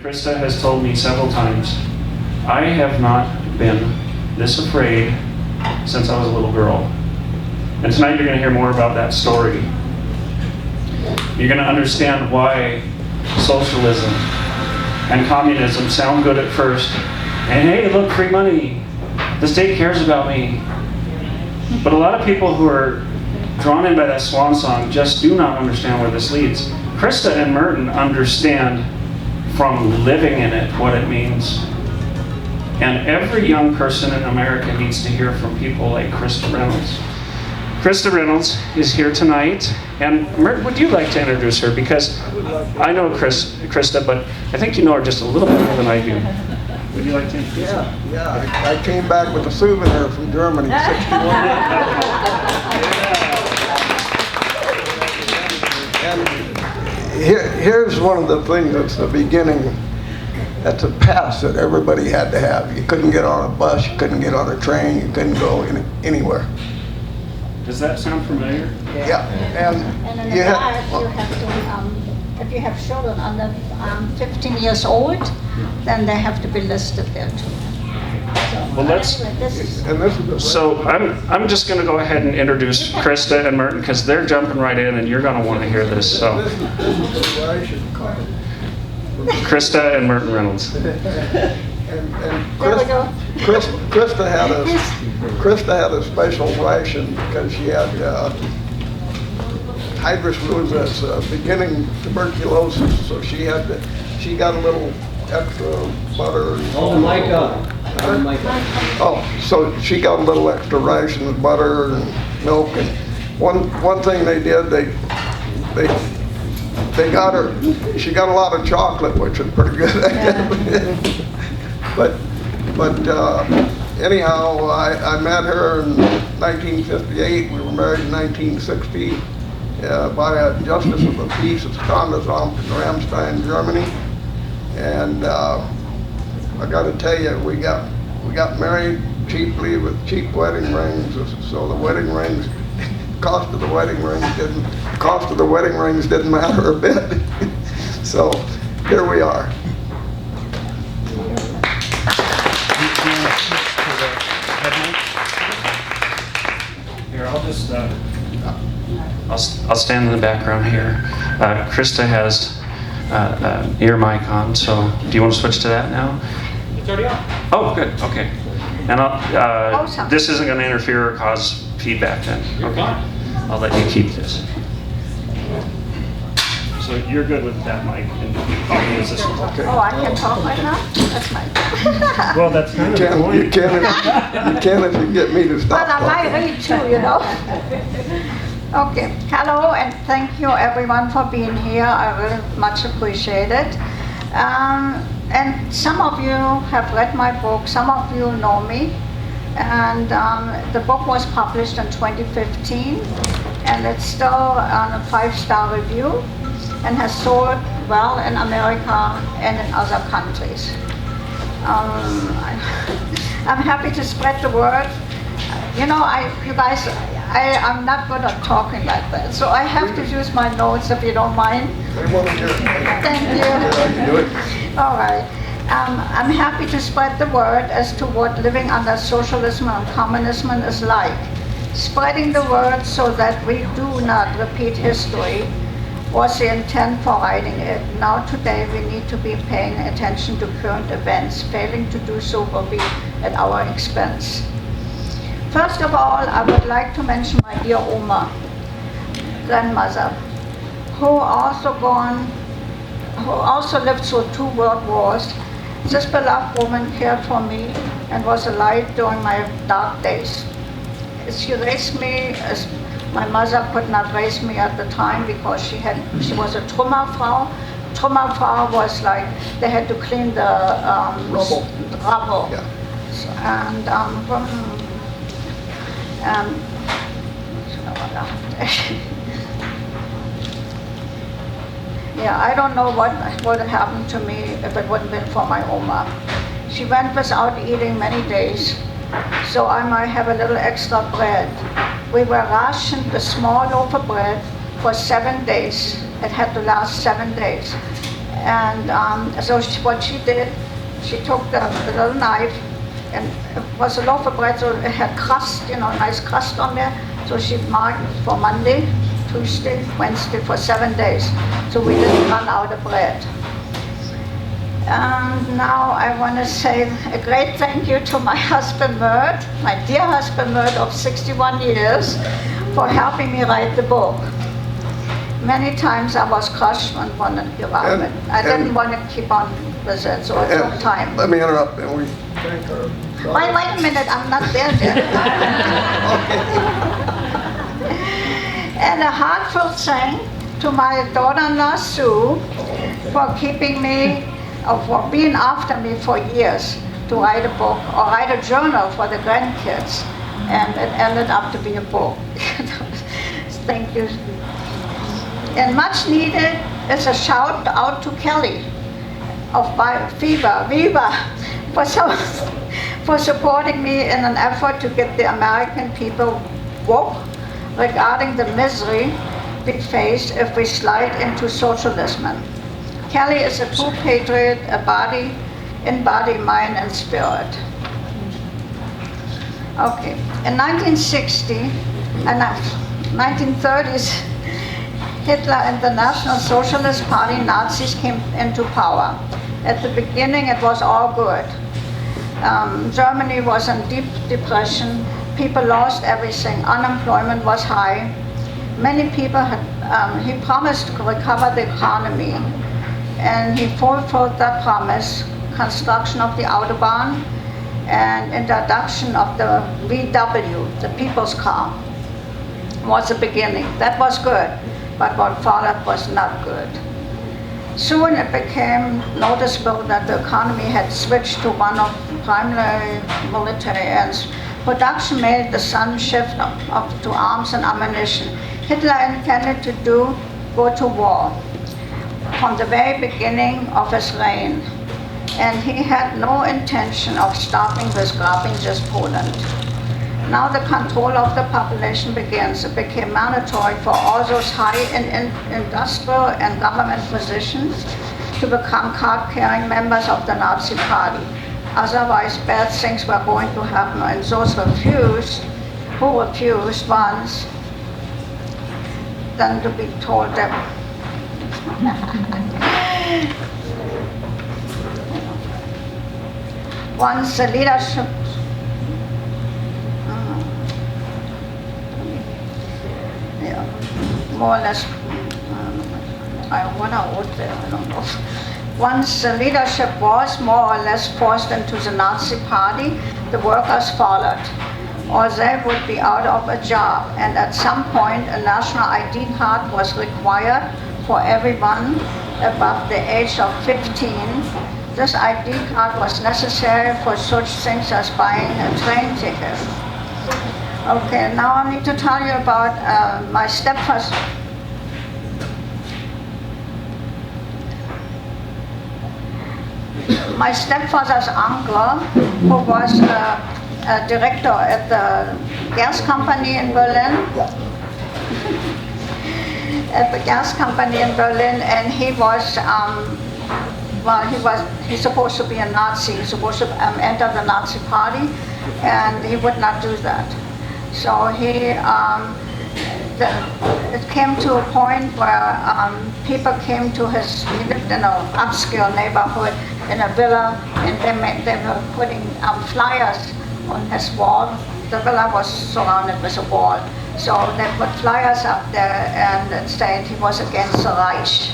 Christa has told me several times, I have not been this afraid since I was a little girl. And tonight you're going to hear more about that story. You're going to understand why socialism and communism sound good at first. And hey, look, free money. The state cares about me. But a lot of people who are drawn in by that swan song just do not understand where this leads. Christa and Merton understand from living in it what it means. And every young person in America needs to hear from people like Christa Reynolds. Christa Reynolds is here tonight. And Merton, would you like to introduce her? Because I know Christa, but I think you know her just a little bit more than I do. Would you like to introduce her? Yeah. I came back with a souvenir from Germany, 61. And here's one of the things that's the beginning. That's a pass that everybody had to have. You couldn't get on a bus, you couldn't get on a train, you couldn't go anywhere. Does that sound familiar? Yeah. And in the back, you have to, if you have children under 15 years old, then they have to be listed there too. Well, let's. So I'm just going to go ahead and introduce Christa and Merton because they're jumping right in, and you're going to want to hear this. So, Christa and Merton Reynolds. And Christa had a special ration because she had hydrous rosas, beginning tuberculosis, so she got a little extra butter. So she got a little extra ration of butter and milk. And one thing they did, they got her. She got a lot of chocolate, which was pretty good. but anyhow, I met her in 1958. We were married in 1960 by a justice of the peace at Standesamt in Ramstein, Germany. And I got to tell you, we got married cheaply with cheap wedding rings. So the wedding rings, cost of the wedding rings didn't matter a bit. So here we are. Here, I'll just I'll stand in the background here. Christa has ear mic on, so do you want to switch to that now? It's already on. Oh, good. Okay. And Awesome. this isn't going to interfere or cause feedback then. You're Okay. fine. I'll let you keep this. So you're good with that mic, and I'll use this one. Okay. Oh, I can talk right now? That's fine. Well, that's kind of the point. You can if you get me to stop But I might talking. read too, you know. Okay, hello and thank you everyone for being here. I really much appreciate it. And some of you have read my book, some of you know me. And the book was published in 2015 and it's still on a 5-star review and has sold well in America and in other countries. I'm happy to spread the word. You know, I'm not good at talking like that, so I have to use my notes if you don't mind. They want to hear it. Thank you. You do it. All right. I'm happy to spread the word as to what living under socialism and communism is like. Spreading the word so that we do not repeat history was the intent for writing it. Now today we need to be paying attention to current events. Failing to do so will be at our expense. First of all, I would like to mention my dear Oma, grandmother, who also lived through 2 world wars. This beloved woman cared for me and was a light during my dark days. She raised me as my mother could not raise me at the time because she was a Trümmerfrau. Trümmerfrau was like they had to clean the rubble. Yeah. Yeah, I don't know what would have happened to me if it wouldn't been for my Oma. She went without eating many days, so I might have a little extra bread. We were rationed a small loaf of bread for 7 days. It had to last 7 days. And so what she did, she took the little knife, and it was a loaf of bread, so it had crust, nice crust on there. So she marked for Monday, Tuesday, Wednesday, for 7 days, so we didn't run out of bread. And now I want to say a great thank you to my husband Mert, my dear husband Mert of 61 years, for helping me write the book. Many times I was crushed and wanted to give up. I didn't want to keep on with it, so it took time. Let me interrupt, and we thank her. Wait a minute, I'm not there yet. And a heartfelt thank to my daughter-in-law Sue for keeping me, or for being after me for years to write a book or write a journal for the grandkids, and it ended up to be a book. Thank you. And much needed is a shout out to Kelly of Viva for supporting me in an effort to get the American people woke regarding the misery we face if we slide into socialism. Kelly is a true patriot, in body, mind, and spirit. Okay, in 1930s, Hitler and the National Socialist Party, Nazis, came into power. At the beginning, it was all good. Germany was in deep depression. People lost everything. Unemployment was high. Many people he promised to recover the economy, and he fulfilled that promise. Construction of the Autobahn and introduction of the VW, the people's car, was the beginning. That was good, but what followed was not good. Soon it became noticeable that the economy had switched to one of primarily military ends. Production made the sun shift up to arms and ammunition. Hitler intended to go to war from the very beginning of his reign, and he had no intention of stopping this grabbing just Poland. Now the control of the population begins. It became mandatory for all those high in industrial and government positions to become card-carrying members of the Nazi Party. Otherwise, bad things were going to happen, and those who refused once, then to be told them. Once the leadership, more or less, what I wrote there, I don't know. Once the leadership was more or less forced into the Nazi Party, the workers followed, or they would be out of a job. And at some point, a national ID card was required for everyone above the age of 15. This ID card was necessary for such things as buying a train ticket. Okay, now I need to tell you about my stepfather. My stepfather's uncle, who was a director at the gas company in Berlin, and he was, he's supposed to be a Nazi. He's supposed to enter the Nazi Party, and he would not do that. So it came to a point where people came to he lived in an upscale neighborhood in a villa, and they were putting flyers on his wall. The villa was surrounded with a wall. So they put flyers up there, and it said he was against the Reich.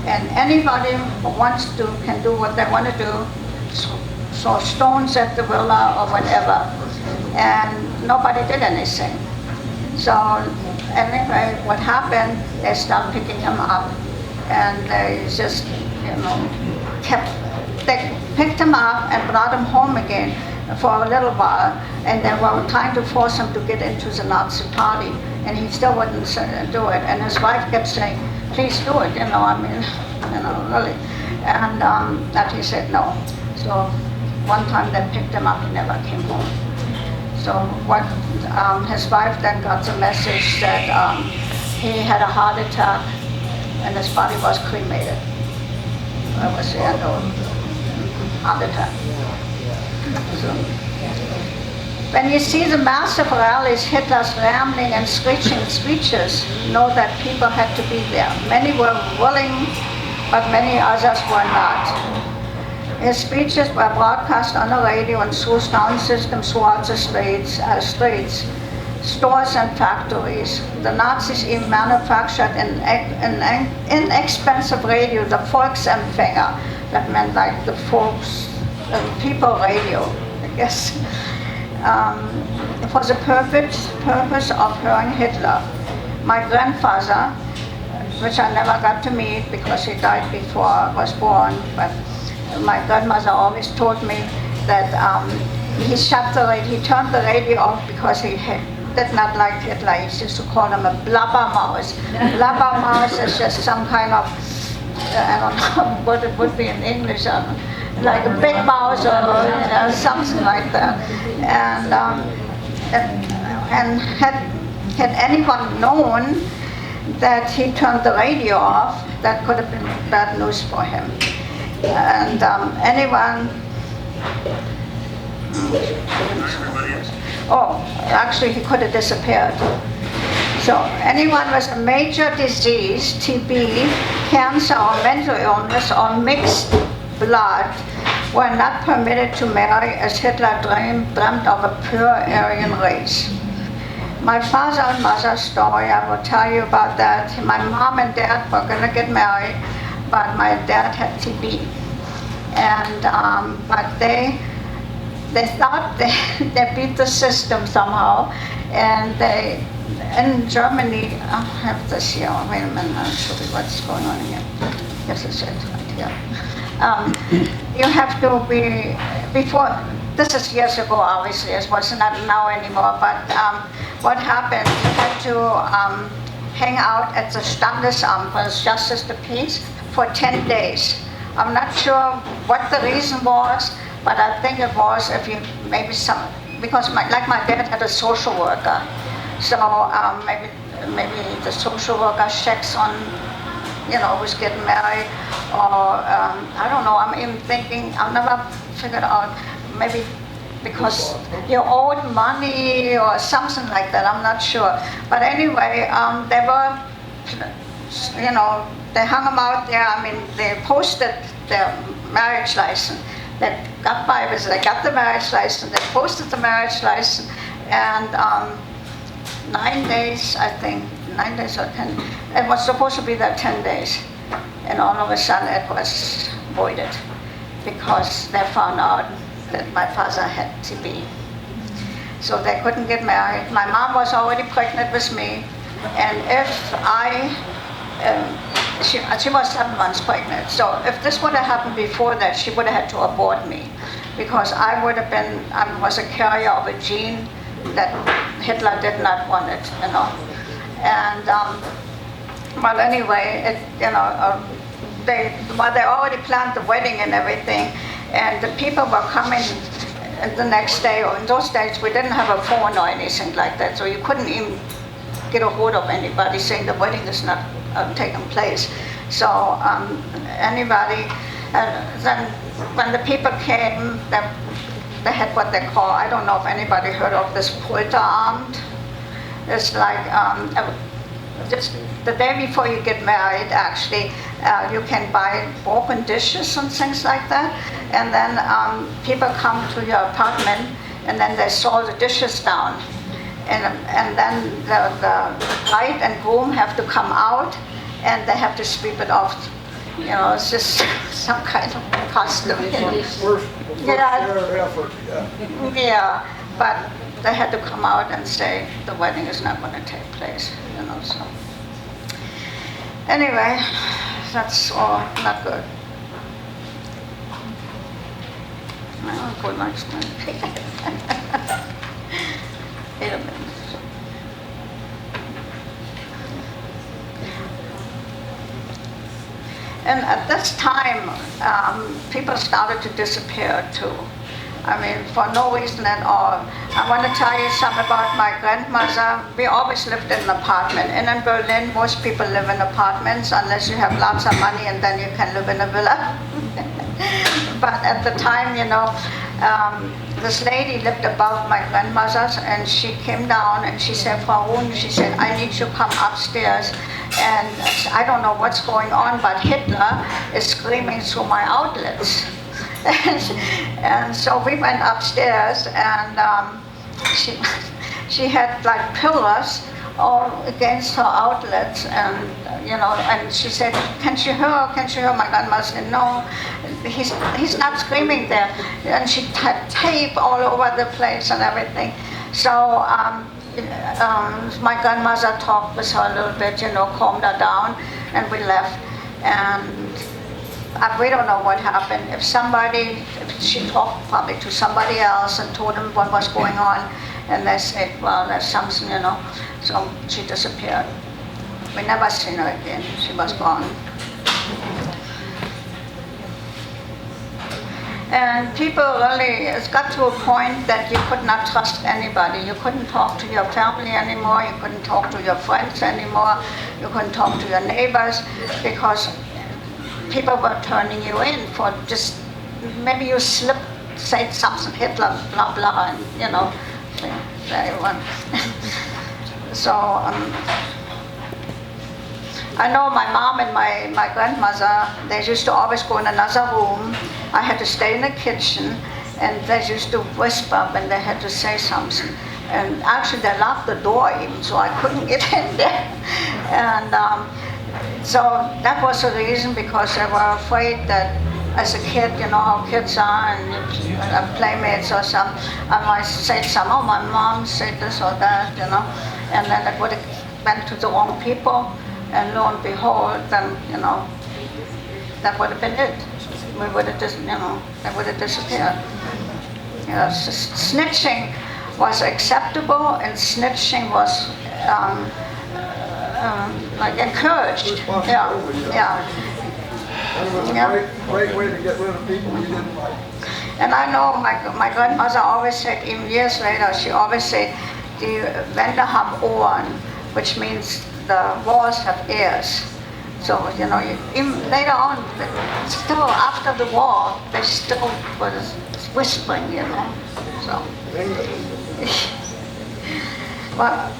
And anybody who wants to can do what they want to do, throw stones at the villa or whatever. And nobody did anything. So anyway, what happened, they started picking him up, and they just, they picked him up and brought him home again for a little while, and they were trying to force him to get into the Nazi Party, and he still wouldn't do it. And his wife kept saying, please do it, really. And that he said no. So one time they picked him up, he never came home. So what his wife then got the message that he had a heart attack and his body was cremated. I was there all the time. So, when you see the massive rallies, Hitler's rambling and screeching speeches, know that people had to be there. Many were willing, but many others were not. His speeches were broadcast on the radio and through sound systems throughout the streets, stores and factories. The Nazis even manufactured an inexpensive radio, the Volksempfänger, that meant like the folks, people radio, I guess. For the purpose of hearing Hitler. My grandfather, which I never got to meet because he died before I was born, but my grandmother always told me that he turned the radio off because he did not like Hitler. He used to call him a blabbermaus. Blabbermaus is just some kind of, I don't know what it would be in English, like a big mouse or something like that. And had anyone known that he turned the radio off, that could have been bad news for him. And actually he could have disappeared. So anyone with a major disease, TB, cancer or mental illness or mixed blood were not permitted to marry, as Hitler dreamt of a pure Aryan race. My father and mother's story, I will tell you about that. My mom and dad were going to get married, but my dad had TB. And, but they thought they beat the system somehow. And they, in Germany, I have this here, wait a minute, I'll show you what's going on here. This is it right here. You have to be, before, this is years ago obviously, it was not now anymore, but what happened, you had to hang out at the Standesamt, for Justice the Peace, for 10 days. I'm not sure what the reason was, but I think it was if you, maybe some, because my dad had a social worker, so maybe the social worker checks on, who's getting married, or I don't know, I'm even thinking, I'll never figure out, maybe because you owed money or something like that, I'm not sure. But anyway, they were, they hung them out there. I mean, they posted their marriage license. They got by with it. They got the marriage license. They posted the marriage license, and 9 days, I think, 9 days or 10. It was supposed to be there 10 days, and all of a sudden it was voided because they found out that my father had TB. So they couldn't get married. My mom was already pregnant with me, and if she was 7 months pregnant. So if this would have happened before that, she would have had to abort me, because I was a carrier of a gene that Hitler did not want it, And well, anyway, they already planned the wedding and everything, and the people were coming the next day. Or in those days, we didn't have a phone or anything like that, so you couldn't even get a hold of anybody saying the wedding is not taking place. So anybody, then when the people came, they had what they call, I don't know if anybody heard of this Polterabend. It's like just the day before you get married, actually, you can buy broken dishes and things like that, and then people come to your apartment, and then they saw the dishes down, and then the bride and groom have to come out, and they have to sweep it off. It's just some kind of custom. Yeah, but they had to come out and say the wedding is not going to take place. So anyway, that's all not good. I'll put my wait a minute. And at this time, people started to disappear too. I mean, for no reason at all. I want to tell you something about my grandmother. We always lived in an apartment. And in Berlin, most people live in apartments unless you have lots of money, and then you can live in a villa. But at the time, this lady lived above my grandmother's, and she came down and she said, Frau Rune, she said, I need you to come upstairs. And I don't know what's going on, but Hitler is screaming through my outlets. And so we went upstairs, and she had like pillars all against her outlets, and and she said, "Can't you hear? Can't you hear?" My grandmother said, "No, he's not screaming there." And she had tape all over the place and everything. So my grandmother talked with her a little bit, calmed her down, and we left. And we don't know what happened. If she talked probably to somebody else and told them what was going on, and they said, well, there's something, so she disappeared. We never seen her again. She was gone. And people really, it's got to a point that you could not trust anybody. You couldn't talk to your family anymore. You couldn't talk to your friends anymore. You couldn't talk to your neighbors, because people were turning you in for just, maybe you said something, Hitler, blah, blah, and, very well. So, I know my mom and my grandmother, they used to always go in another room. I had to stay in the kitchen, and they used to whisper when they had to say something. And actually they locked the door even, so I couldn't get in there. And so that was the reason, because they were afraid that as a kid, how kids are, and playmates or something, I might say something, oh, my mom said this or that, and then it would have went to the wrong people, and lo and behold, then, that would have been it. We would have just, they would have disappeared. Snitching was acceptable, and snitching was like encouraged. Yeah. It was a great way to get rid of people you didn't like. And I know my grandmother always said, even years later, she always said, die Wände haben Ohren, which means the walls have ears. So, even later on, still after the war, they still was whispering, so. Well,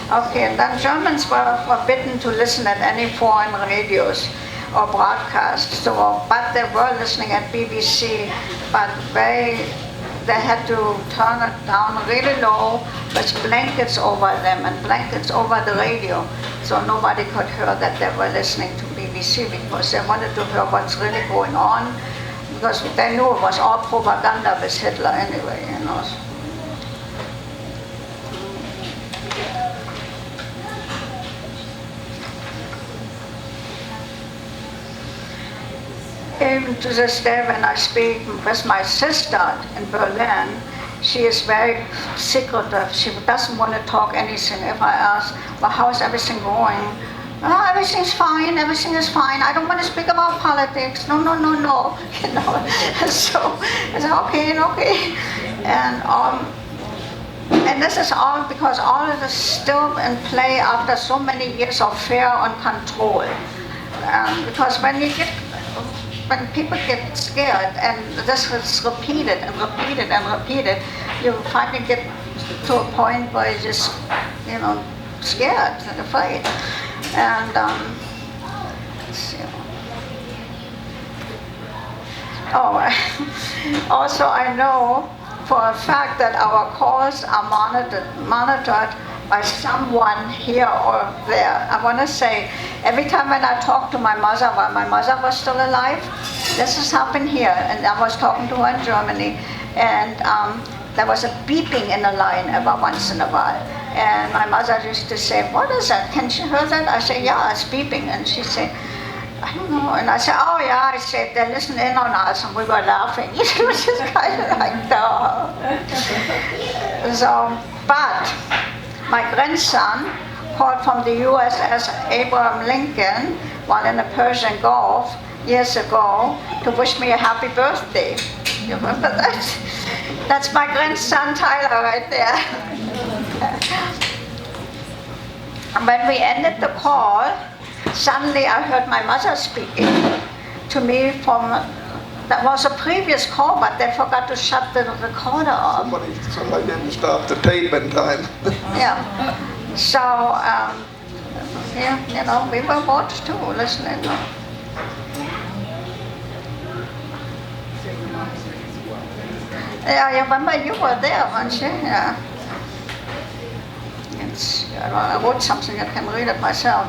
okay, and then Germans were forbidden to listen at any foreign radios or broadcasts. So, but they were listening at BBC, but they had to turn it down really low with blankets over them and blankets over the radio, so nobody could hear that they were listening to BBC, because they wanted to hear what's really going on, because they knew it was all propaganda with Hitler anyway, Even to this day, when I speak with my sister in Berlin, she is very secretive. She doesn't want to talk anything. If I ask, well, how is everything going? Oh, everything's fine, everything is fine. I don't want to speak about politics. No. So I said, okay. And this is all because all of this is still in play after so many years of fear and control. Because when people get scared, and this is repeated and repeated and repeated, you finally get to a point where you're just, scared and afraid. And let's see. Also I know for a fact that our calls are monitored by someone here or there. I want to say, every time when I talk to my mother while my mother was still alive, this has happened here, and I was talking to her in Germany, and there was a beeping in the line every once in a while. And my mother used to say, what is that? Can you hear that? I say, yeah, it's beeping. And she said, I don't know. And I said, oh yeah, I said, they're listening in on us, and we were laughing. It was just kind of like, duh. So, but my grandson called from the USS Abraham Lincoln while in the Persian Gulf years ago to wish me a happy birthday. You remember that? That's my grandson Tyler right there. And when we ended the call, suddenly I heard my mother speaking. to me from, that was a previous call, but they forgot to shut the recorder off. Somebody didn't stop the tape in time. Yeah. So, yeah, you know, we were watched too, listening. Yeah, you remember you were there, weren't you? Yeah. I wrote something, I can read it myself.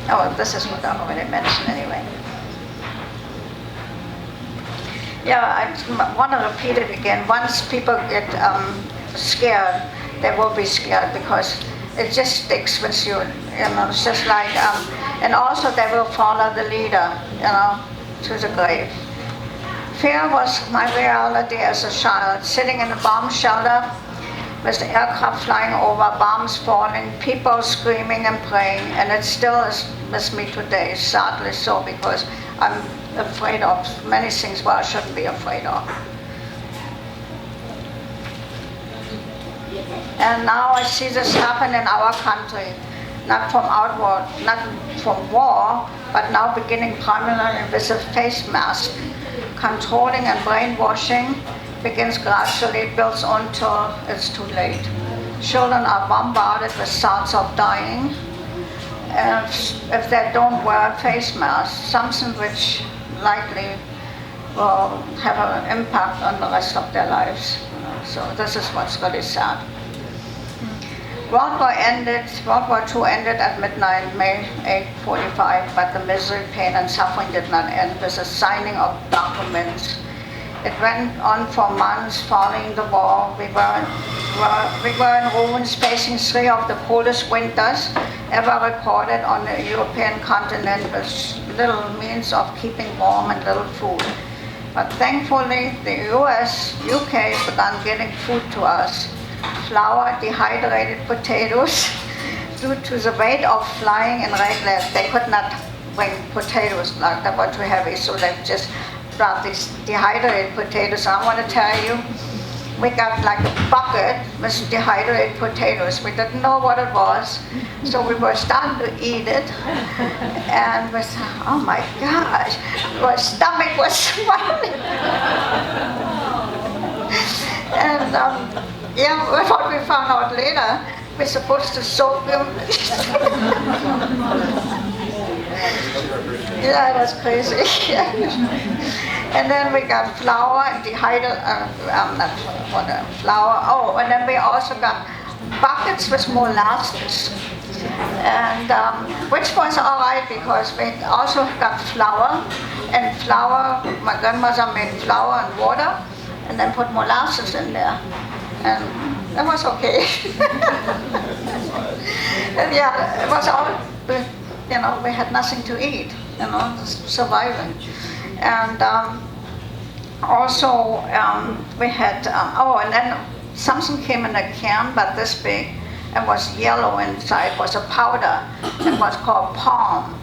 Oh, this is what I already mentioned anyway. Yeah, I want to repeat it again. Once people get scared, they will be scared because it just sticks with you. You know, it's just like, and also they will follow the leader, you know, to the grave. Fear was my reality as a child, sitting in a bomb shelter with the aircraft flying over, bombs falling, people screaming and praying, and it still is with me today, sadly so, because I'm afraid of many things where I shouldn't be afraid of. And now I see this happen in our country, not from outward, not from war, but now beginning primarily with a face mask. Controlling and brainwashing begins gradually, builds until it's too late. Children are bombarded with thoughts of dying if they don't wear a face mask, something which likely will have an impact on the rest of their lives. So this is what's really sad. World War II ended at midnight, May 8:45, but the misery, pain, and suffering did not end with the signing of documents. It went on for months following the war. We were in ruins, facing 3 of the coldest winters ever recorded on the European continent, with little means of keeping warm and little food. But thankfully, the US, UK began getting food to us. Flour, dehydrated potatoes. Due to the weight of flying in regular, they could not bring potatoes, like they were too heavy, so they just brought these dehydrated potatoes. I want to tell you, we got like a bucket with dehydrated potatoes. We didn't know what it was, so we were starting to eat it, and we thought, oh my gosh, my stomach was swelling. And yeah, what we found out later, we're supposed to soak them. Yeah, it was crazy. And then we got flour and flour. Oh, and then we also got buckets with molasses. And which was all right because we also got flour. And flour, my grandmother made flour and water and then put molasses in there. And that was okay. And yeah, it was all, you know, we had nothing to eat, you know, surviving. And also we had, and then something came in a can, but this big, and was yellow inside, was a powder, and was called palm.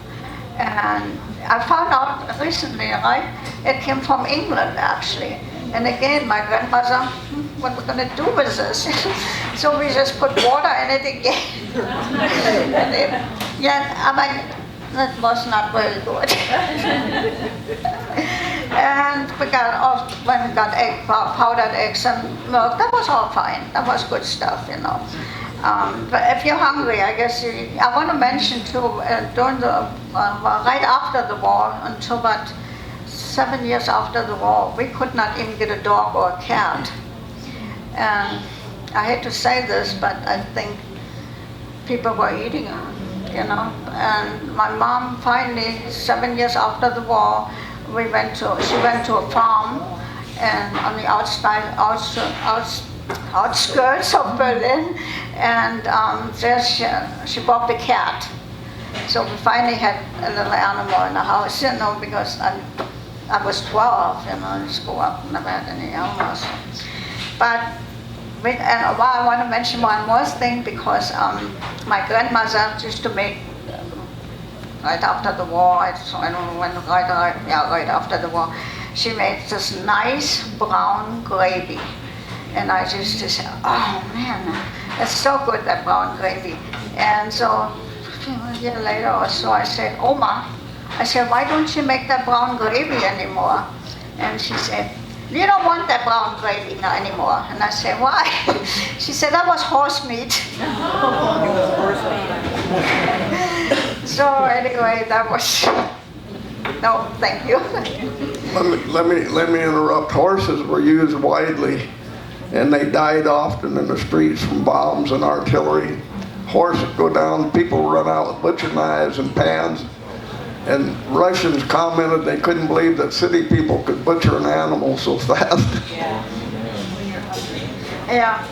And I found out recently, right, it came from England actually. And again, my grandmother, what we're going to do with this? So we just put water in it again. I mean, that was not very good. And we got powdered eggs and milk. That was all fine. That was good stuff, you know. But if you're hungry, I guess I want to mention too, during the right after the war, until about 7 years after the war, we could not even get a dog or a cat. And I hate to say this, but I think people were eating them, you know. And my mom finally, 7 years after the war, she went to a farm and on the outskirts of Berlin, and there she bought the cat. So we finally had a little animal in the house, you know, because I was 12, you know, I just grew up, never had any animals. But, I want to mention one more thing, because my grandmother used to make, right after the war, I don't know when, right after the war, she made this nice brown gravy. And I used to say, oh man, it's so good, that brown gravy. And so, a year later or so, I said, Oma, I said, why don't you make that brown gravy anymore? And she said, you don't want that brown gravy anymore. And I said, why? She said, that was horse meat. So anyway, that was, no, thank you. Let me interrupt. Horses were used widely, and they died often in the streets from bombs and artillery. Horses go down, people run out with butcher knives and pans. And Russians commented they couldn't believe that city people could butcher an animal so fast. Yeah.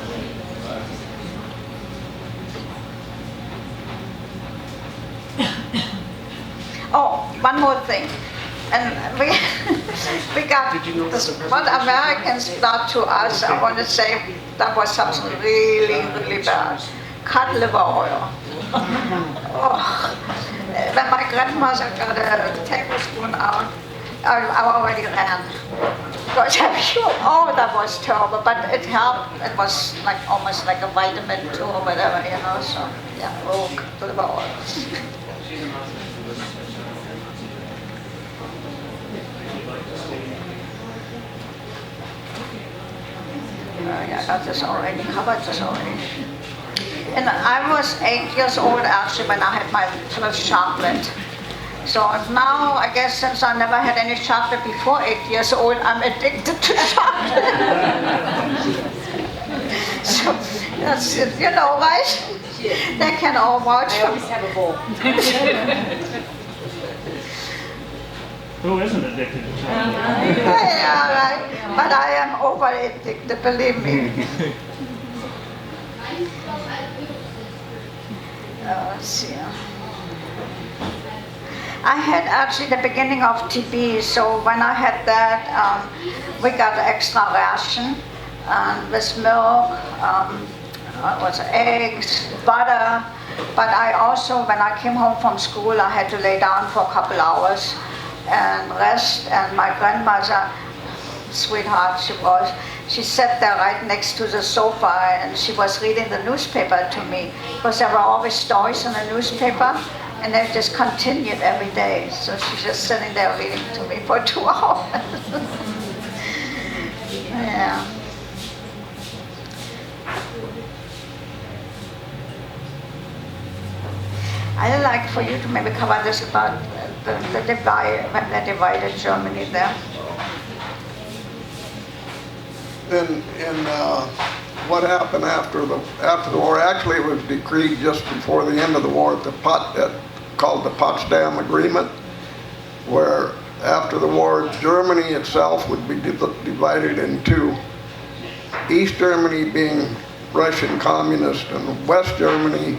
Oh, one more thing. And we got this, what Americans done to us, I want to say that was something really, really bad. Cut liver oil. Oh. When my grandmother got a tablespoon out, I already ran. Because oh, that was terrible, but it helped. It was like almost like a vitamin too or whatever, you know. So yeah, oh, liver oil. Yeah, I got this already, covered this already. And I was 8 years old actually when I had my first chocolate. So now, I guess since I never had any chocolate before 8 years old, I'm addicted to chocolate. So that's it, you know, right? They can all watch. I always have a bowl. Who isn't addicted to chocolate? Yeah, right. But I am over addicted, believe me. Let's see. I had actually the beginning of TB, so when I had that, we got an extra ration with milk, was eggs, butter. But I also, when I came home from school, I had to lay down for a couple hours and rest. And my grandmother, sweetheart she sat there right next to the sofa and she was reading the newspaper to me because there were always stories in the newspaper and they just continued every day. So she's just sitting there reading to me for 2 hours. Yeah. I'd like for you to maybe cover this about the divide, when they divided Germany there. In what happened after the war, actually it was decreed just before the end of the war, called the Potsdam Agreement, where after the war, Germany itself would be divided in two. East Germany being Russian communist, and West Germany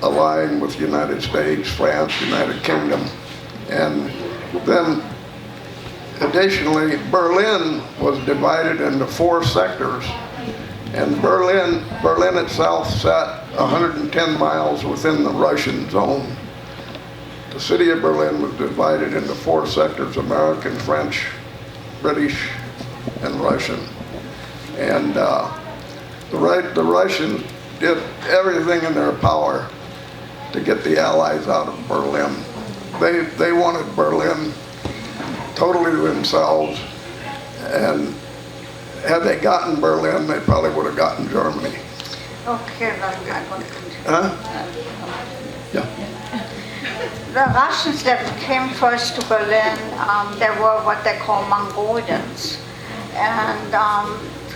aligned with the United States, France, United Kingdom. And then additionally, Berlin was divided into 4 sectors. And Berlin itself sat 110 miles within the Russian zone. The city of Berlin was divided into 4 sectors: American, French, British, and Russian. And the Russians did everything in their power to get the Allies out of Berlin. They wanted Berlin totally to themselves, and had they gotten Berlin, they probably would have gotten Germany. Okay, I'm going to continue. Huh? Yeah. The Russians that came first to Berlin, they were what they call Mongolians, and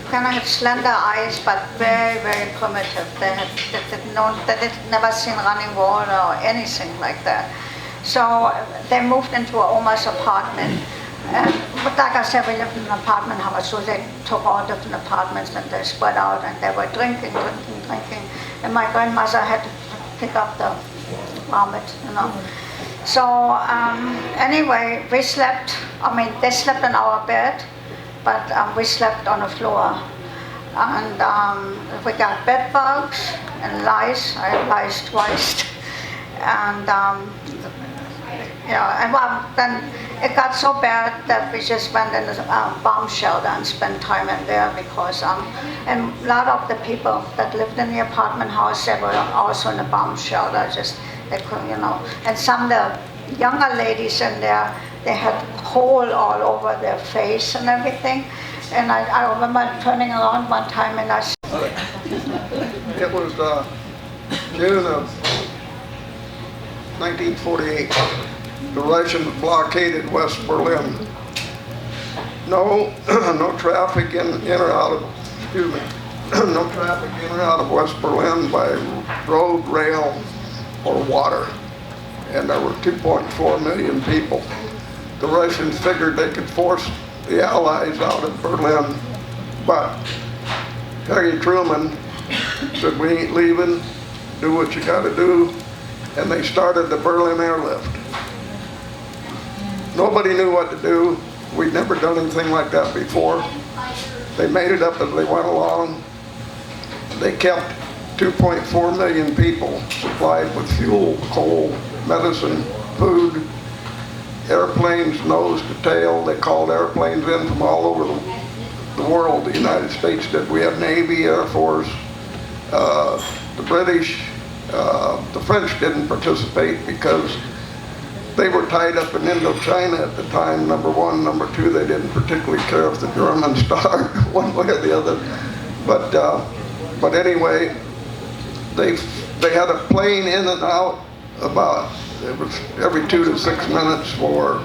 kind of had slender eyes, but very, very primitive. They had never seen running water or anything like that. So they moved into Oma's apartment. But like I said, we lived in an apartment house, so they took all different apartments and they spread out and they were drinking. And my grandmother had to pick up the vomit, you know. So anyway, they slept in our bed, but we slept on the floor. And we got bed bugs and lice. I had lice twice. And Yeah, and well, then it got so bad that we just went in a bomb shelter and spent time in there because, and a lot of the people that lived in the apartment house, they were also in a bomb shelter, just, they couldn't, and some of the younger ladies in there, they had coal all over their face and everything. And I remember turning around one time and I said, It was June of 1948. The Russians blockaded West Berlin. No traffic in or out of, no traffic in or out of West Berlin by road, rail, or water. And there were 2.4 million people. The Russians figured they could force the Allies out of Berlin, but Harry Truman said, we ain't leaving, do what you gotta do, and they started the Berlin airlift. Nobody knew what to do. We'd never done anything like that before. They made it up as they went along. They kept 2.4 million people supplied with fuel, coal, medicine, food, airplanes nose to tail. They called airplanes in from all over the world. The United States did. We had Navy, Air Force, the British, the French didn't participate because they were tied up in Indochina at the time, number one. Number two, they didn't particularly care if the Germans starved one way or the other. But anyway, they had a plane in and out about, it was every 2 to 6 minutes for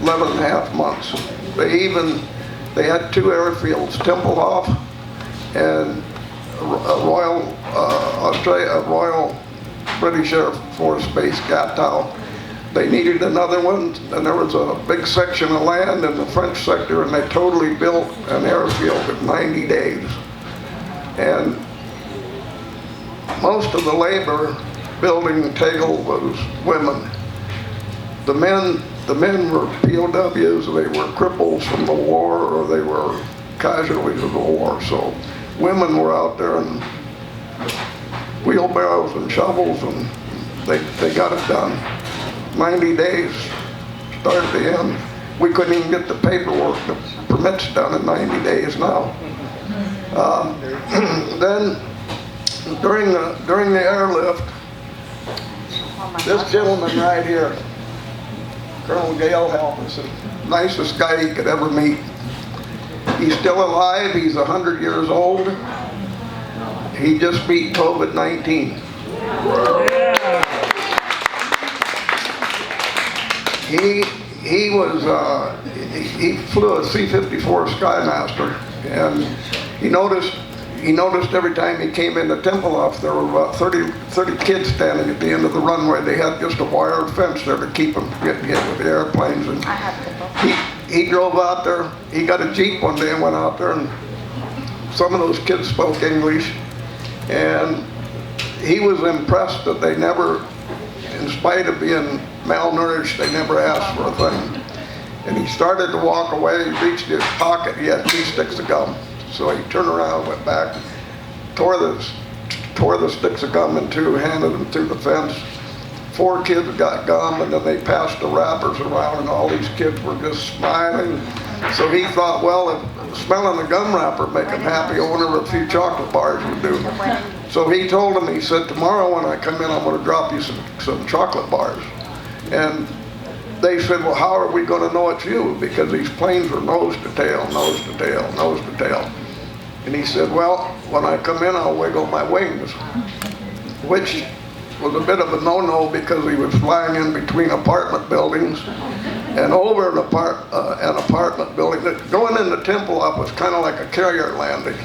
11 and a half months. They had two airfields, Tempelhof and a Royal British Air Force Base, Gatow. They needed another one, and there was a big section of land in the French sector, and they totally built an airfield in 90 days. And most of the labor building Tegel was women. The men were POWs, they were cripples from the war, or they were casualties of the war. So women were out there in wheelbarrows and shovels, and they got it done. 90 days, start to end. We couldn't even get the paperwork, the permits done in 90 days now. Then during the airlift, this gentleman right here, Colonel Gale Helmus, the nicest guy you could ever meet. He's still alive, he's 100 years old. He just beat COVID-19. He flew a C-54 Skymaster, and he noticed every time he came into Tempelhof, there were about 30 kids standing at the end of the runway. They had just a wire fence there to keep them getting hit with the airplanes. And he drove out there. He got a Jeep one day and went out there, and some of those kids spoke English. And he was impressed that they never, in spite of being malnourished, they never asked for a thing. And he started to walk away. He reached his pocket. He had 2 sticks of gum. So he turned around, went back, tore the sticks of gum in two, handed them through the fence. 4 kids got gum, and then they passed the wrappers around, and all these kids were just smiling. So he thought, well, if smelling the gum wrapper make him happy, I wonder if a few chocolate bars would do. So he told them, he said, tomorrow when I come in, I'm going to drop you some chocolate bars. And they said, well, how are we going to know it's you? Because these planes were nose to tail, nose to tail, nose to tail. And he said, well, when I come in, I'll wiggle my wings, which was a bit of a no-no because he was flying in between apartment buildings and over an apartment building. Going into Tempelhof was kind of like a carrier landing.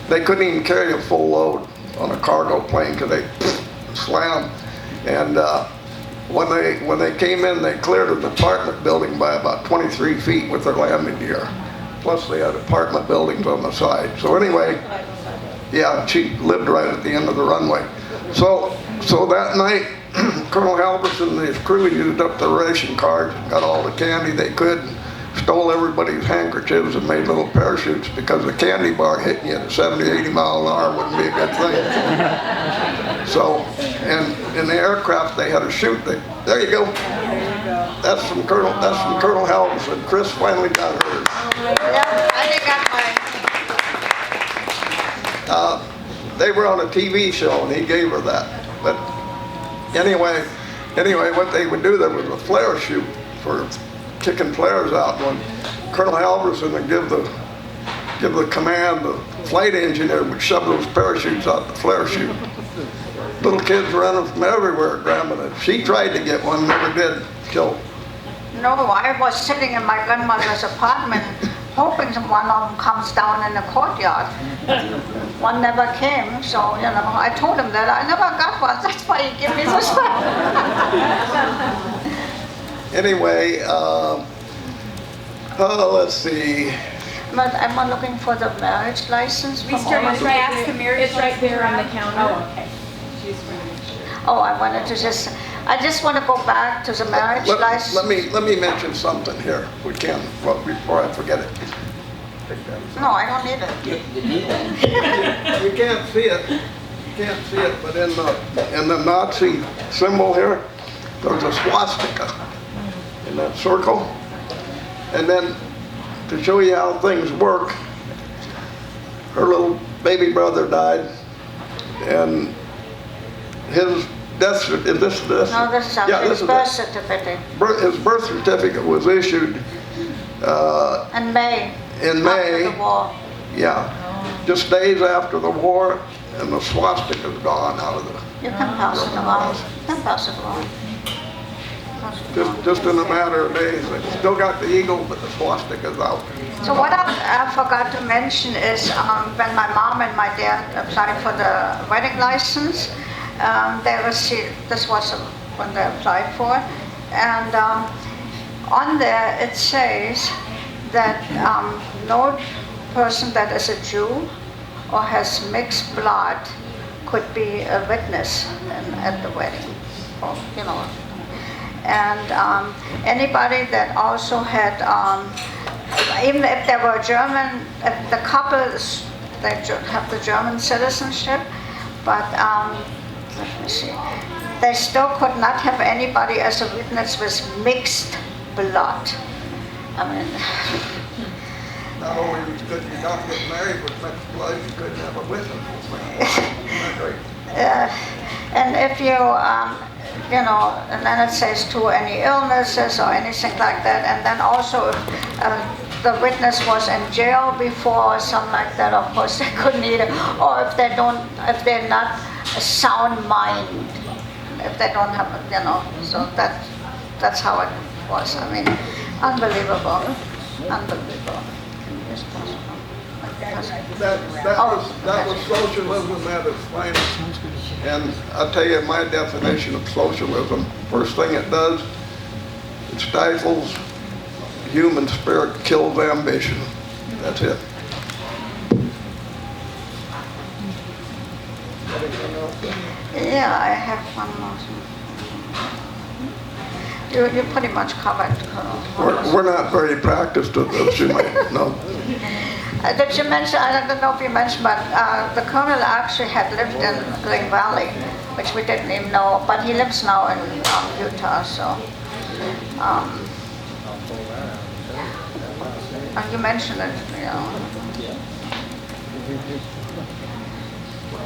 They couldn't even carry a full load on a cargo plane because they slammed. And when they came in, they cleared an apartment building by about 23 feet with their landing gear. Plus they had apartment buildings on the side. So anyway, yeah, she lived right at the end of the runway. So that night, Colonel Halverson and his crew used up their ration cards, got all the candy they could, stole everybody's handkerchiefs and made little parachutes, because a candy bar hitting you at 70, 80 mile an hour wouldn't be a good thing. So, and in the aircraft they had a chute. There you go. That's from Colonel Helms, and Chris finally got hers. Yeah, I think I got mine. They were on a TV show, and he gave her that. But anyway, what they would do, there was a flare shoot for kicking flares out. When Colonel Halverson would give the command, the flight engineer would shove those parachutes out the flare chute. Little kids running from everywhere grabbing it. She tried to get one, never did. Killed. No, I was sitting in my grandmother's apartment hoping one of them comes down in the courtyard. One never came, so, you know, I told him that I never got one. That's why he gave me this one. Anyway, let's see. But I'm looking for the marriage license. We started to ask the marriage. It's right there on the counter. Oh, okay. Oh, I just want to go back to the marriage license. Let me mention something here, if we can, before I forget it. No, I don't need it. You can't see it. But in the Nazi symbol here, there's a swastika in that circle. And then, to show you how things work, her little baby brother died, and his death, is this? No, this is his birth certificate. His birth certificate was issued In May. in May. After the war. Yeah, just days after the war, and the swastika is gone out of the. You can pass it around. You can pass it around. Just in a matter of days. They still got the eagle, but the swastika's out. So what I forgot to mention is when my mom and my dad applied for the wedding license, they received, this was when they applied for it, and on there it says that no person that is a Jew or has mixed blood could be a witness at the wedding, or, you know. And anybody that also had, even if they were German, if the couple, they have the German citizenship, but let me see, they still could not have anybody as a witness with mixed blood. I mean, Not only could you not get married with mixed blood, you couldn't have a witness. Isn't that great? and if you, you know, and then it says to any illnesses or anything like that, and then also if the witness was in jail before or something like that, of course they couldn't either, or if they're not a sound mind, if they don't have, you know, so that's how it was. I mean, unbelievable. That was socialism at its finest. And I'll tell you my definition of socialism. First thing it does, it stifles the human spirit, kills ambition. That's it. Yeah, I have one more. You pretty much covered. We're not very practiced at this, you might know. Did you mention, I don't know if you mentioned, but the colonel actually had lived in Green Valley, which we didn't even know, but he lives now in Utah, so. And you mentioned it, you know.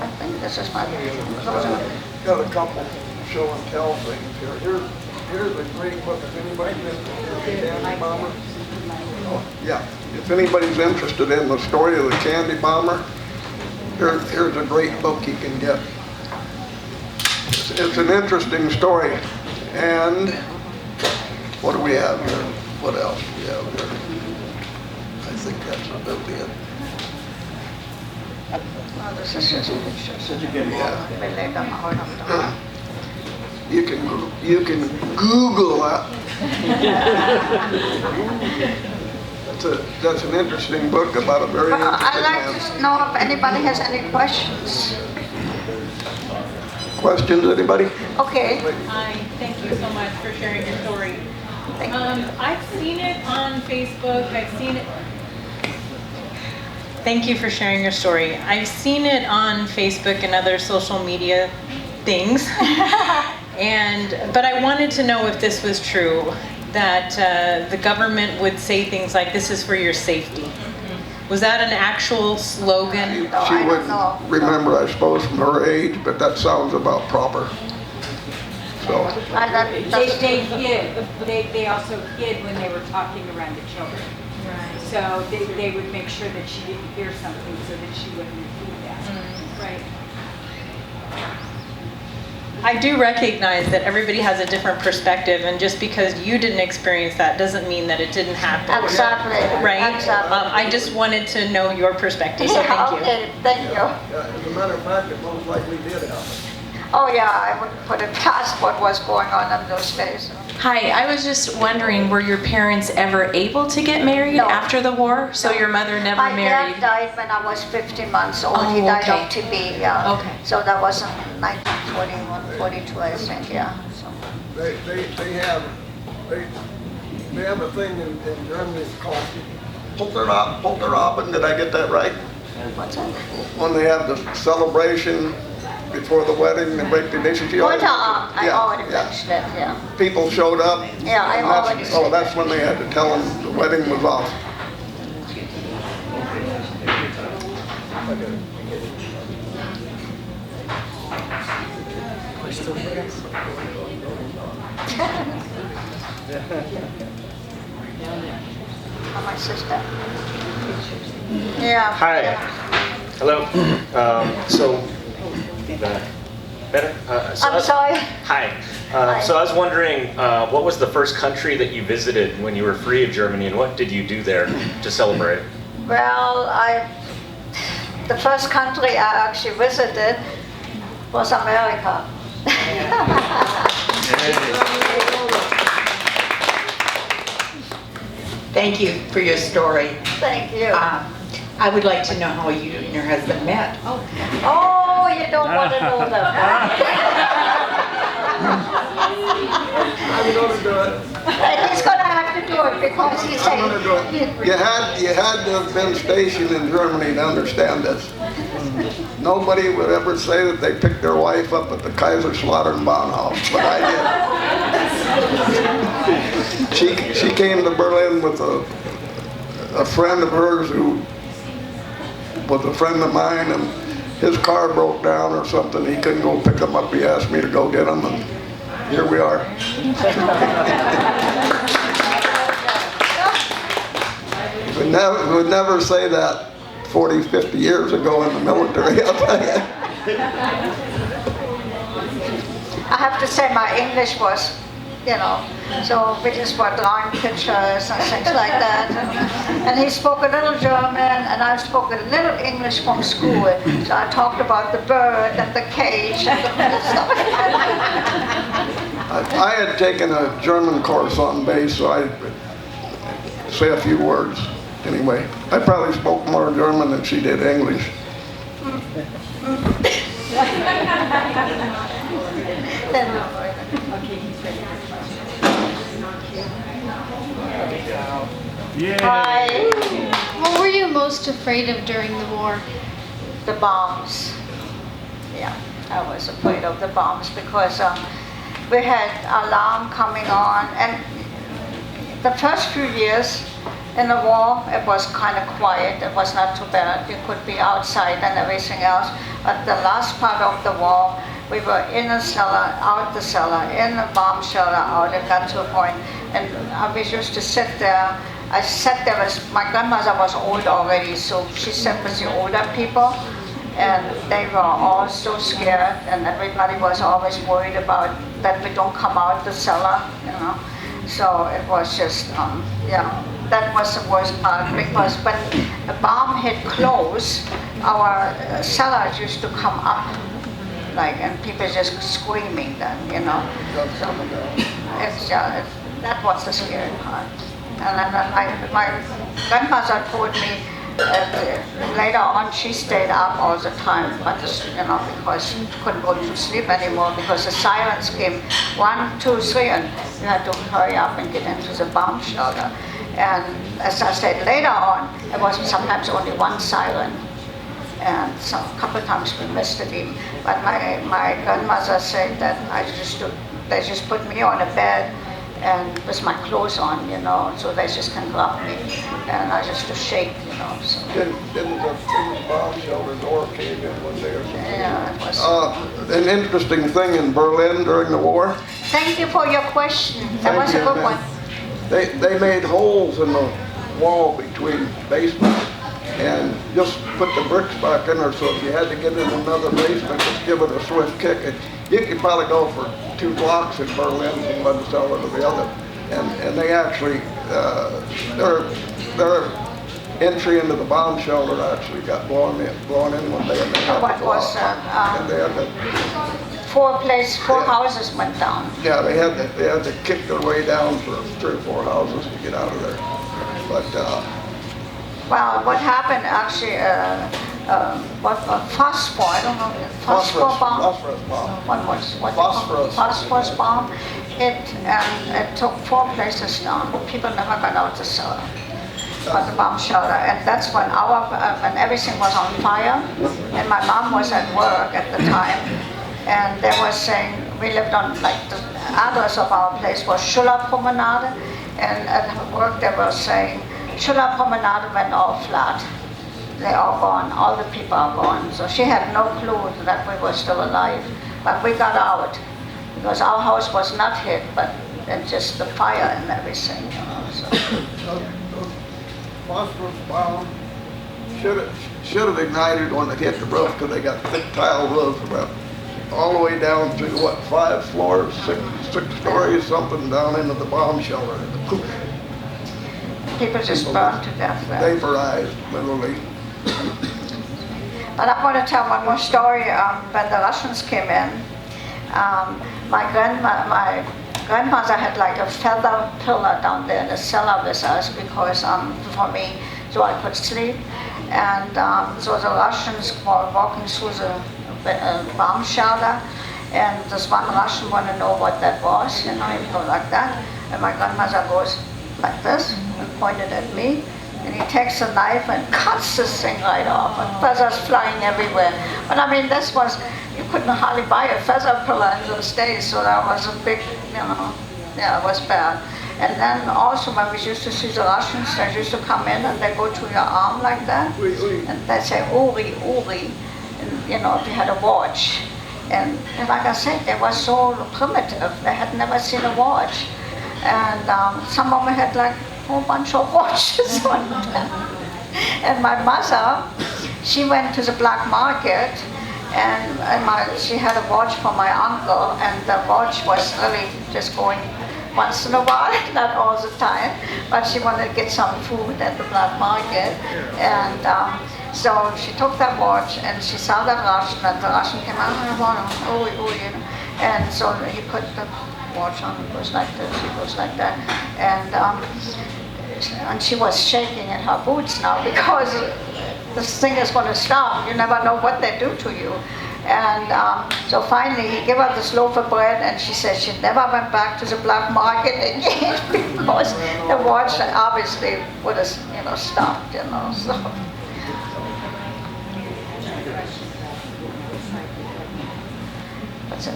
I think this is my closing. Got a couple show and tell things here. Here's a great book. If anybody's interested in the Candy Bomber, if anybody's interested in the story of the Candy Bomber, here's a great book you can get. It's an interesting story. And what do we have here? What else do we have here? I think that's about it. Oh, this is just pictures. Yeah. You can Google that. That's an interesting book about a very interesting I'd like man. to know if anybody has any questions. Questions, anybody? Okay. Hi, thank you so much for sharing your story. I've seen it on Facebook, Thank you for sharing your story. I've seen it on Facebook and other social media things. But I wanted to know if this was true, that the government would say things like, "This is for your safety." Was that an actual slogan? No, She I don't wouldn't know. remember, I suppose, from her age, but that sounds about proper. So, They also hid when they were talking around the children. Right. So they would make sure that she didn't hear something so that she wouldn't repeat that. Right. I do recognize that everybody has a different perspective, and just because you didn't experience that doesn't mean that it didn't happen. Exactly. Right? Exactly. I just wanted to know your perspective, so Yeah, thank you. okay, thank you. as a matter of fact, it most likely did happen. Oh, yeah, I wouldn't put it past what was going on in those days. Hi, I was just wondering, were your parents ever able to get married No. after the war? So your mother never My married? dad died when I was 15 months old. He Oh, died okay. of TB, yeah. Okay. So that was in 1941, 42, I think, yeah. So. They have a thing in Germany called Polterabend, did I get that right? What's that? When they have the celebration before the wedding, they break the dishes. Pointer arm, I Yeah, already yeah. mentioned it, yeah. People showed up. Yeah, I and that's- already Oh, said that's when they had to tell them the wedding was off. Oh, my sister. Yeah. Hi. yeah. Hello. Better? I'm sorry. Hi. Hi. So I was wondering, what was the first country that you visited when you were free of Germany, and what did you do there to celebrate? Well, the first country I actually visited was America. Thank you for your story. Thank you. I would like to know how you and your husband met. Oh, you don't want to know that. I'm gonna do it. He's going to have to do it because he I'm gonna do it. said, You had to have been stationed in Germany to understand this. Nobody would ever say that they picked their wife up at the Kaiserslautern house, but I did. She came to Berlin with a friend of hers who was a friend of mine, and his car broke down or something. He couldn't go pick him up. He asked me to go get him, and here we are. Would never say that 40, 50 years ago in the military, I'll tell you. I have to say my English was, so we just were drawing pictures and things like that. And he spoke a little German and I spoke a little English from school. So I talked about the bird and the cage and the stuff. I had taken a German course on base, so I say a few words. Anyway, I probably spoke more German than she did English. Hi. What were you most afraid of during the war? The bombs. Yeah, I was afraid of the bombs because we had alarm coming on, and the first few years in the war it was kind of quiet. It was not too bad. You could be outside and everything else. But the last part of the war, we were in the cellar, out the cellar, in the bomb shelter, out. It got to a point, and we used to sit there. I sat there with my grandmother was old already, so she sat with the older people, and they were all so scared, and everybody was always worried about that we don't come out the cellar, So it was just, that was the worst part because when a bomb hit close, our cellar used to come up, and people just screaming then, So that was the scary part. And then my grandmother told me later on she stayed up all the time, but because she couldn't go to sleep anymore because the sirens came 1, 2, 3, and you had to hurry up and get into the bomb shelter. And as I said later on, it was sometimes only one siren. And so a couple of times we missed it even. But my grandmother said that they just put me on a bed and with my clothes on, so they just can grab me. And I just to shake, so. Didn't the bomb shelter door cave in one day or something? Yeah, it was. An interesting thing in Berlin during the war. Thank you for your question. That was a Thank you, good one. They made holes in the wall between basements and just put the bricks back in there, so if you had to get in another basement, just give it a swift kick. You could probably go for 2 blocks in Berlin from one cellar to the other. And they actually, their entry into the bomb shelter actually got blown in one day. And they had What to go was out. And they had to, four houses went down. yeah, they had to kick their way down for 3 or 4 houses to get out of there. But Well, what happened actually, phosphor, I don't know, phosphor bomb? Phosphorus bomb. Phosphorus bomb. It took 4 places down. People never got out the cellar, but the bomb shelter. And that's when when everything was on fire. And my mom was at work at the time. And they were saying, we lived on, the address of our place was Schuller Promenade. And at her work they were saying, Schuller Promenade went all flat. They're all gone, all the people are gone. So she had no clue that we were still alive. But we got out because our house was not hit, but just the fire and everything. So. Those phosphorus bomb should have ignited when it hit the roof, because they got thick tile roofs about all the way down to 5 floors, 6 stories, something down into the bomb shelter. People just burned to death there. Vaporized, literally. But I want to tell one more story. When the Russians came in, my grandmother had a feather pillow down there in the cellar with us because for me, so I could sleep. And so the Russians were walking through the bomb shelter, and this one Russian wanted to know what that was, he go like that. And my grandmother goes like this and pointed at me. And he takes a knife and cuts this thing right off, and feathers flying everywhere. But I mean, you couldn't hardly buy a feather pillow in those days, so that was a big, it was bad. And then also when we used to see the Russians, they used to come in and they go to your arm like that, and they say, Uri, Uri, and, if you had a watch. And like I said, they were so primitive, they had never seen a watch. And some of them had a whole bunch of watches on them. And my mother, she went to the black market, and she had a watch for my uncle, and the watch was really just going once in a while, not all the time, but she wanted to get some food at the black market. And so she took that watch, and she saw that Russian, and the Russian came out, and so he put the watch on, it goes like this, it goes like that, and she was shaking in her boots now because this thing is going to stop. You never know what they do to you. And so finally he gave her this loaf of bread, and she said she never went back to the black market again because the watch obviously would have stopped, so. That's it.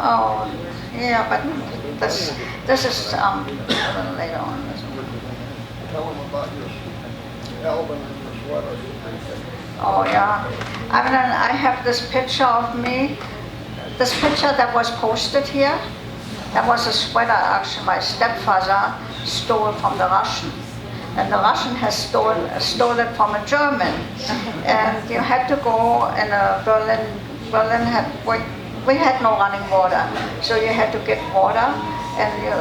Oh, yeah, but this is a little later on. Tell them about your album and your sweater. Oh, yeah. I have this picture of me, this picture that was posted here. That was a sweater actually my stepfather stole from the Russian. And the Russian has stole it from a German. And you had to go in Berlin we had no running water, so you had to get water, and you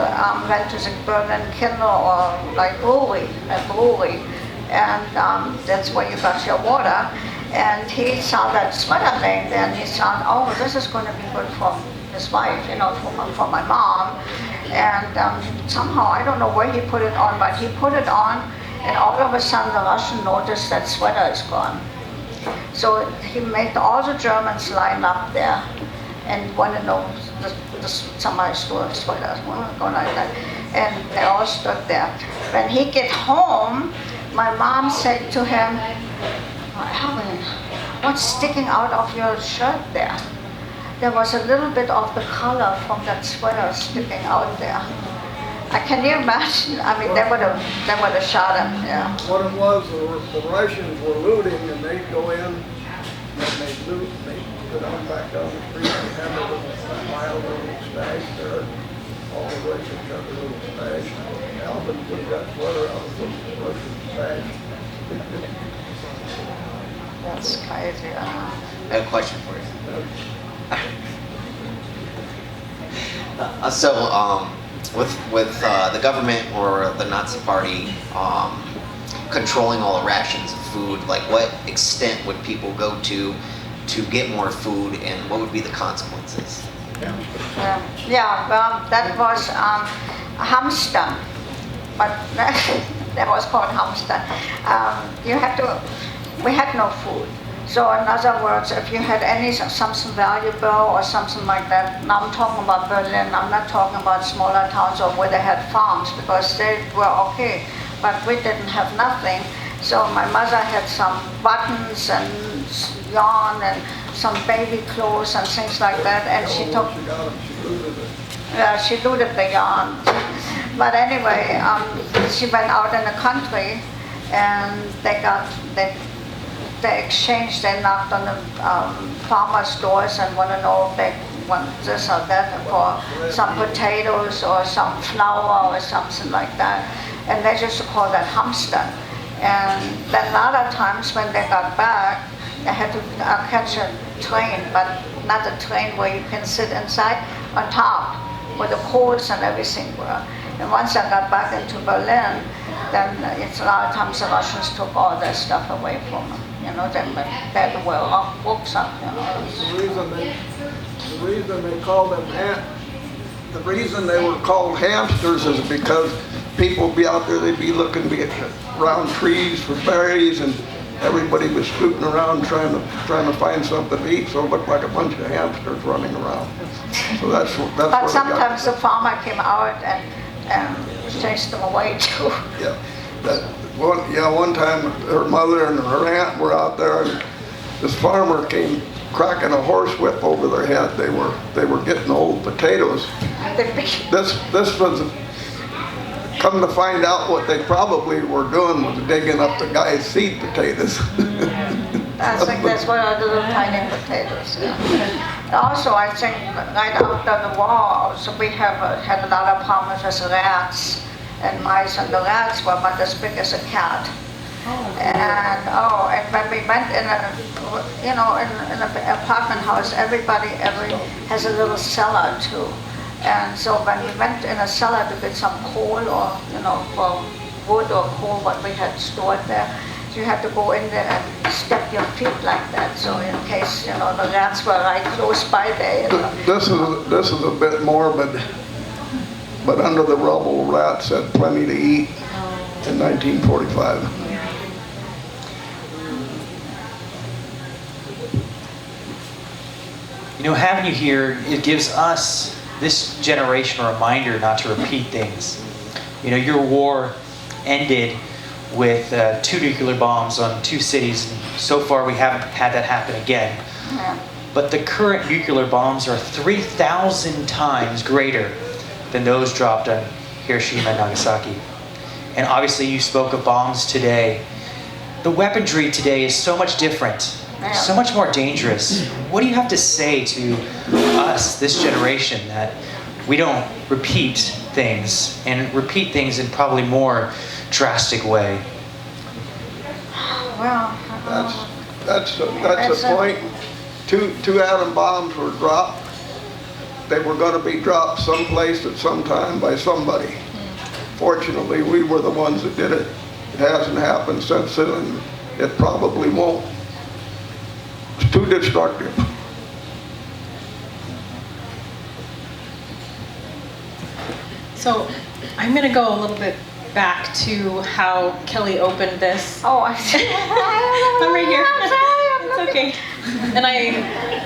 went to the Berlin Kindle or a brewery, and that's where you got your water. And he saw that sweater laying there, and he thought, oh, this is going to be good for his wife, for my mom. And somehow, I don't know where he put it on, but he put it on, and all of a sudden the Russian noticed that sweater is gone. So he made all the Germans line up there and want to know somebody stole a sweater, going like that. And they all stood there. When he get home, my mom said to him, Alvin, what's sticking out of your shirt there? There was a little bit of the color from that sweater sticking out there. Can you imagine? I mean, they would have shot him. Yeah. What it was, the Russians were looting, and they'd go in, and they'd loot, and they'd go back down the street, and have a little stash there. All the Russians had a little stash. Alvin took that sweater out of the Russian stash. That's crazy. I have a question for you. With the government or the Nazi Party controlling all the rations of food, like what extent would people go to get more food, and what would be the consequences? Well, that was hamster, but that was called hamster. We had no food. So in other words, if you had something valuable or something like that, now I'm talking about Berlin, I'm not talking about smaller towns or where they had farms, because they were okay, but we didn't have nothing. So my mother had some buttons and yarn and some baby clothes and things like that, and she looted the yarn. But anyway, she went out in the country, and they exchanged, they knocked on the farmers' doors and want to know if they want this or that for some potatoes or some flour or something like that. And they used to call that hamster. And then other times when they got back, they had to catch a train, but not a train where you can sit inside, on top, where the coals and everything were. And once I got back into Berlin, then it's a lot of times the Russians took all that stuff away from them. You know, they had to wear off books up, you know. The reason they were called hamsters is because people would be out there, they'd be looking around trees for berries, and everybody was scooting around trying to find something to eat, so it looked like a bunch of hamsters running around. So that's But sometimes the farmer came out and chased them away too. Yeah. One time her mother and her aunt were out there, and this farmer came cracking a horsewhip over their head. They were getting old potatoes. This was, come to find out, what they probably were doing was digging up the guy's seed potatoes. I think that's what are the little tiny potatoes. Yeah. Also, I think right after the war, also we had a lot of problems with rats and mice, and the rats were about as big as a cat. And when we went in an apartment house, everybody has a little cellar too. And so when we went in a cellar to get some coal or for wood or coal, what we had stored there, you had to go in there and step your feet like that, so in case the rats were right close by there. This is a bit morbid, but under the rubble, rats had plenty to eat in 1945. Having you here, it gives us, this generation, a reminder not to repeat things. Your war ended with 2 nuclear bombs on 2 cities, and so far we haven't had that happen again. Yeah. But the current nuclear bombs are 3,000 times greater than those dropped on Hiroshima and Nagasaki. And obviously you spoke of bombs today. The weaponry today is so much different, so much more dangerous. What do you have to say to us, this generation, that we don't repeat things, and repeat things in probably more drastic way? Well, that's the point. 2 atom bombs were dropped. They were going to be dropped someplace at some time by somebody. Fortunately, we were the ones that did it. It hasn't happened since then, and it probably won't. It's too destructive. So I'm going to go a little bit back to how Kelly opened this. Oh, I see. I'm right here. It's okay. And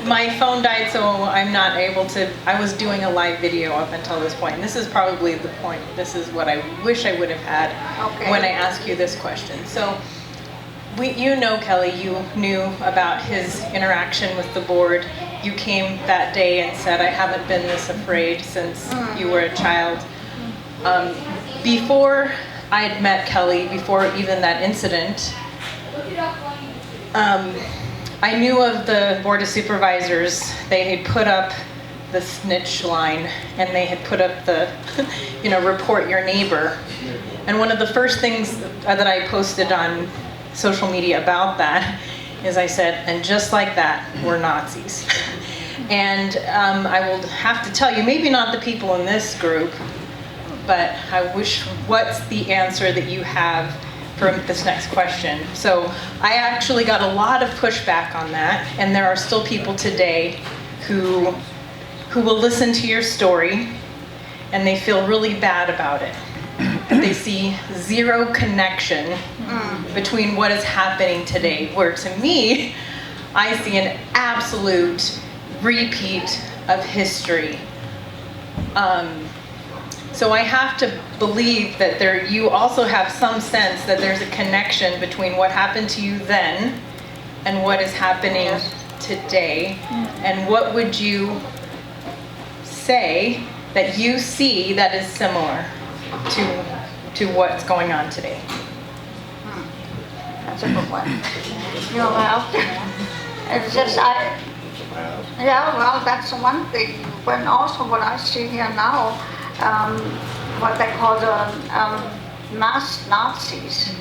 My phone died, so I'm not able to. I was doing a live video up until this point. And this is probably the point. This is what I wish I would have had when I ask you this question. So, you know, Kelly, you knew about his interaction with the board. You came that day and said, I haven't been this afraid since you were a child. Before I had met Kelly, before even that incident, I knew of the Board of Supervisors. They had put up the snitch line, and they had put up the, report your neighbor. And one of the first things that I posted on social media about that is I said, and just like that, we're Nazis. And I will have to tell you, maybe not the people in this group, but I wish, what's the answer that you have for this next question? So I actually got a lot of pushback on that, and there are still people today who will listen to your story, and they feel really bad about it. They see zero connection between what is happening today, where to me, I see an absolute repeat of history. So I have to believe that you also have some sense that there's a connection between what happened to you then and what is happening today. And what would you say that you see that is similar to what's going on today? That's a good one. It's just, that's one thing. When also what I see here now, what they call the masked Nazis,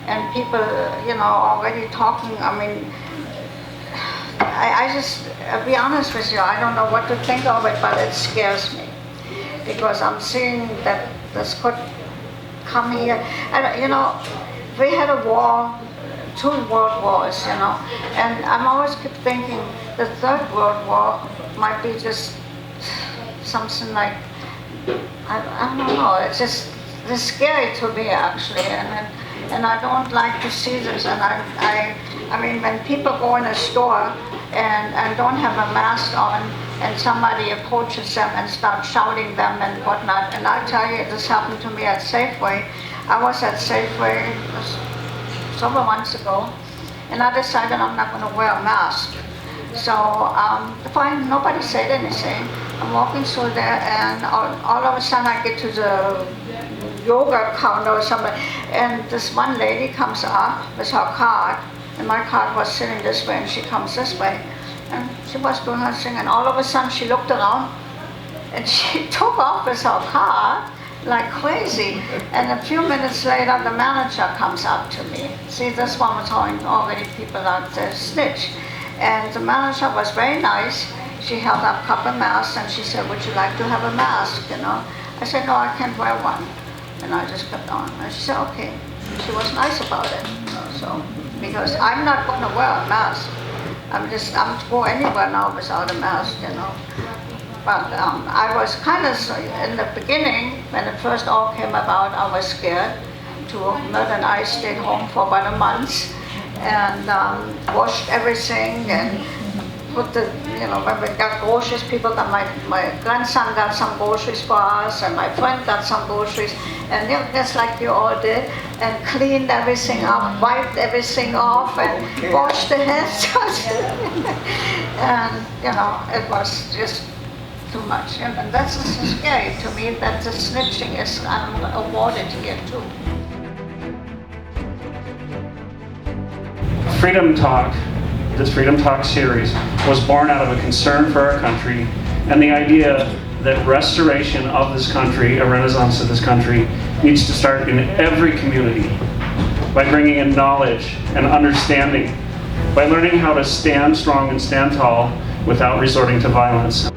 and people, already talking. I mean, I just, I'll be honest with you, I don't know what to think of it, but it scares me, because I'm seeing that this could come here. And we had a war, 2 world wars, and I'm always keep thinking the 3rd World War might be just something like, I don't know, it's scary to me actually, and I don't like to see this. And I mean, when people go in a store and don't have a mask on, and somebody approaches them and starts shouting them and whatnot, and I tell you, this happened to me at Safeway. I was at Safeway several months ago, and I decided I'm not going to wear a mask. So fine, nobody said anything. I'm walking through there, and all of a sudden I get to the yoga counter or something, and this one lady comes up with her card, and my card was sitting this way, and she comes this way, and she was doing her thing, and all of a sudden she looked around, and she took off with her card like crazy. And a few minutes later, the manager comes up to me. See, this one was throwing already people out there, snitch. And the manager was very nice. She held up a couple of masks, and she said, would you like to have a mask, I said, no, I can't wear one. And I just kept on. And she said, okay. She was nice about it. So, because I'm not going to wear a mask. I'm go anywhere now without a mask, But I was kind of, in the beginning, when it first all came about, I was scared. Mel and I stayed home for about a month, and washed everything, and put the, when we got groceries, people got, my grandson got some groceries for us, and my friend got some groceries, and just like you all did, and cleaned everything up, wiped everything off, and washed the hands. And, it was just too much. And that's so scary to me that the snitching is awarded here too. Freedom Talk, this Freedom Talk series, was born out of a concern for our country and the idea that restoration of this country, a renaissance of this country, needs to start in every community by bringing in knowledge and understanding, by learning how to stand strong and stand tall without resorting to violence.